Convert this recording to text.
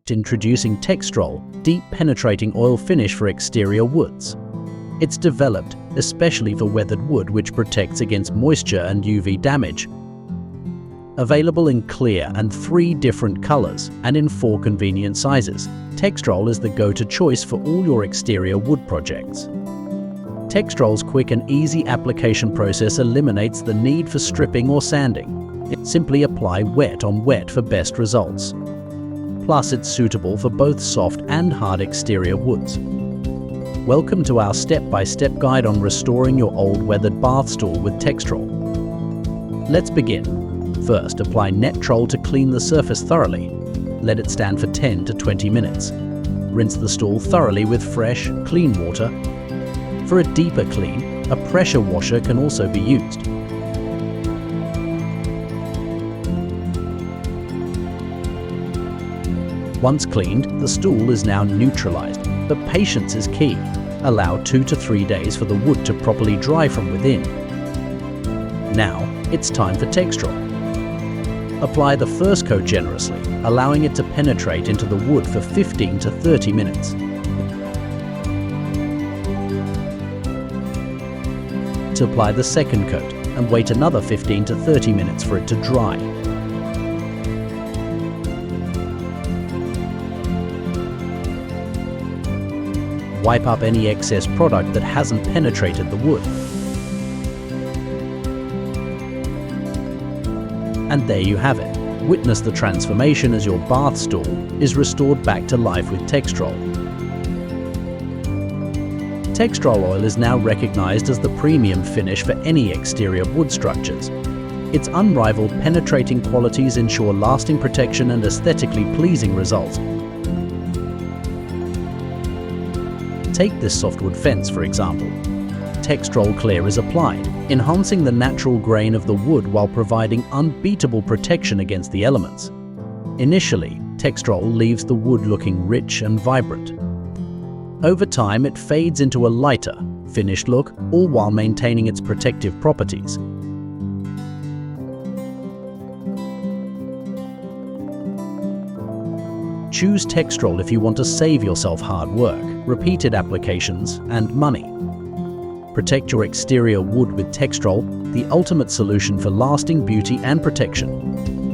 Introducing Textrol, deep penetrating oil finish for exterior woods. It's developed especially for weathered wood, which protects against moisture and UV damage. Available in clear and 3 different colors and in 4 convenient sizes, Textrol is the go-to choice for all your exterior wood projects. Textrol's quick and easy application process eliminates the need for stripping or sanding. Simply apply wet on wet for best results. Plus, it's suitable for both soft and hard exterior woods. Welcome to our step-by-step guide on restoring your old weathered bath stool with Textrol. Let's begin. First, apply Netrol to clean the surface thoroughly. Let it stand for 10 to 20 minutes. Rinse the stool thoroughly with fresh, clean water. For a deeper clean, a pressure washer can also be used. Once cleaned, the stool is now neutralized, but patience is key. Allow 2 to 3 days for the wood to properly dry from within. Now, it's time for Textrol. Apply the first coat generously, allowing it to penetrate into the wood for 15 to 30 minutes. To apply the second coat and wait another 15 to 30 minutes for it to dry. Wipe up any excess product that hasn't penetrated the wood. And there you have it. Witness the transformation as your bath stool is restored back to life with Textrol. Textrol oil is now recognized as the premium finish for any exterior wood structures. Its unrivaled penetrating qualities ensure lasting protection and aesthetically pleasing results. Take this softwood fence, for example. Textrol Clear is applied, enhancing the natural grain of the wood while providing unbeatable protection against the elements. Initially, Textrol leaves the wood looking rich and vibrant. Over time, it fades into a lighter, finished look, all while maintaining its protective properties. Choose Textrol if you want to save yourself hard work, repeated applications, and money. Protect your exterior wood with Textrol, the ultimate solution for lasting beauty and protection.